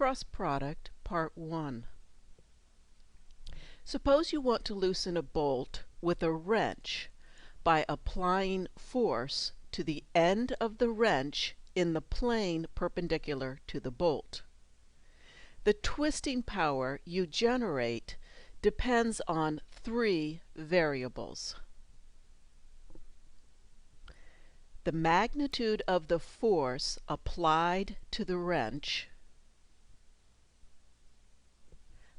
Cross product, part 1. Suppose you want to loosen a bolt with a wrench by applying force to the end of the wrench in the plane perpendicular to the bolt. The twisting power you generate depends on 3 variables: the magnitude of the force applied to the wrench,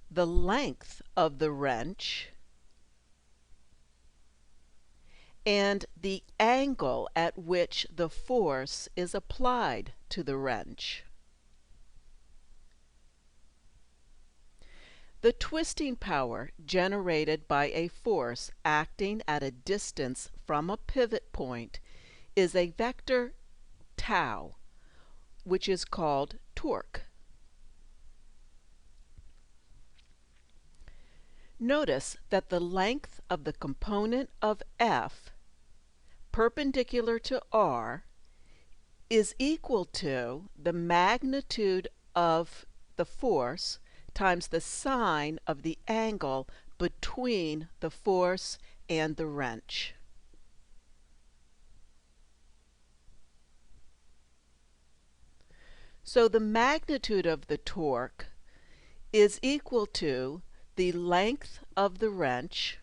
the length of the wrench, and the angle at which the force is applied to the wrench. The twisting power generated by a force acting at a distance from a pivot point is a vector tau, which is called torque. Notice that the length of the component of F perpendicular to R is equal to the magnitude of the force times the sine of the angle between the force and the wrench. So the magnitude of the torque is equal to the length of the wrench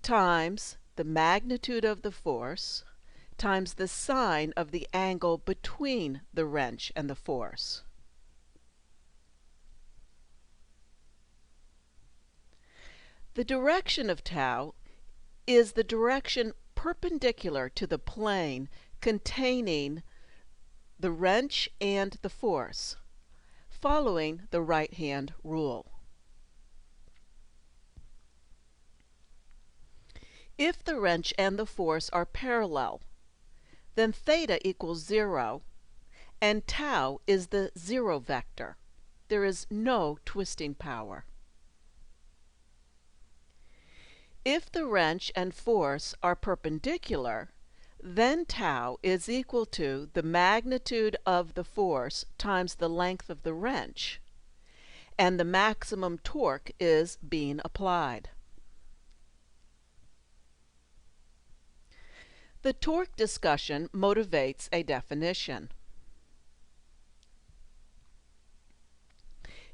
times the magnitude of the force times the sine of the angle between the wrench and the force. The direction of tau is the direction perpendicular to the plane containing the wrench and the force, following the right-hand rule. If the wrench and the force are parallel, then theta equals 0, and tau is the 0 vector. There is no twisting power. If the wrench and force are perpendicular, then tau is equal to the magnitude of the force times the length of the wrench, and the maximum torque is being applied. The torque discussion motivates a definition.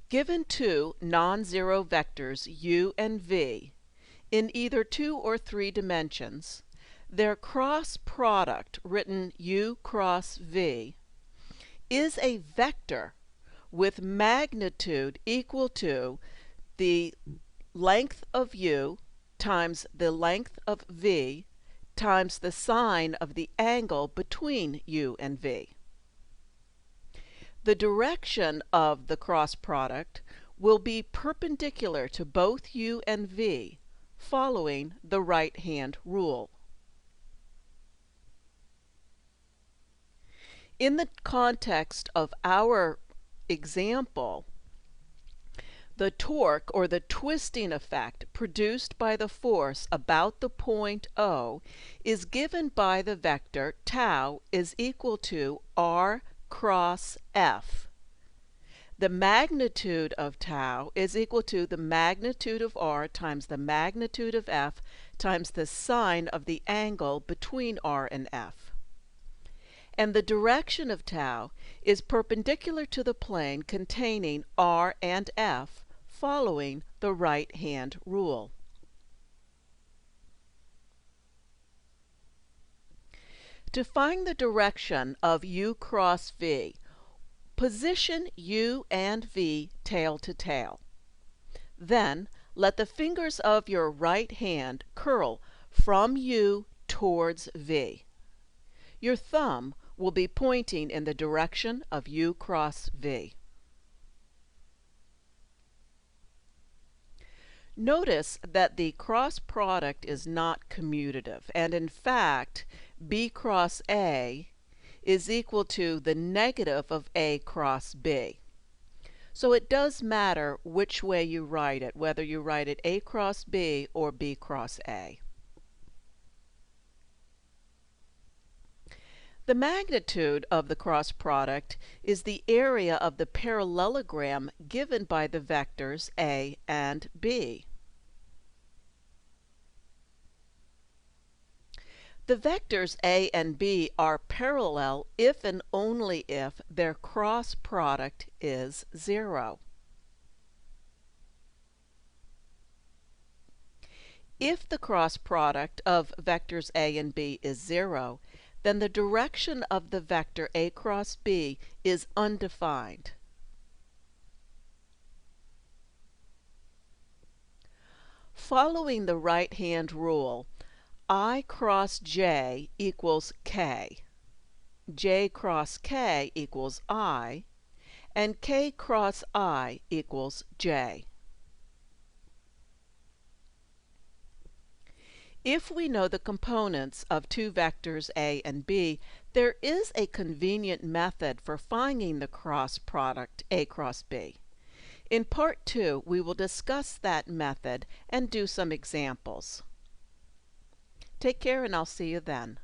Given two non-zero vectors u and v in either 2 or 3 dimensions, their cross product, written u cross v, is a vector with magnitude equal to the length of u times the length of v times the sine of the angle between u and v. The direction of the cross product will be perpendicular to both u and v, following the right-hand rule. In the context of our example, the torque, or the twisting effect produced by the force about the point O, is given by the vector tau is equal to r cross F. The magnitude of tau is equal to the magnitude of r times the magnitude of F times the sine of the angle between r and F. And the direction of tau is perpendicular to the plane containing r and F, following the right-hand rule. To find the direction of u cross v, position u and v tail to tail. Then let the fingers of your right hand curl from u towards v. Your thumb will be pointing in the direction of u cross v. Notice that the cross product is not commutative, and in fact b cross a is equal to the negative of a cross b. So it does matter which way you write it, whether you write it a cross b or b cross a. The magnitude of the cross product is the area of the parallelogram given by the vectors A and B. The vectors A and B are parallel if and only if their cross product is 0. If the cross product of vectors A and B is 0, then the direction of the vector A cross B is undefined. Following the right-hand rule, I cross J equals K, J cross K equals I, and K cross I equals J. If we know the components of two vectors A and B, there is a convenient method for finding the cross product A cross B. In Part 2, we will discuss that method and do some examples. Take care, and I'll see you then.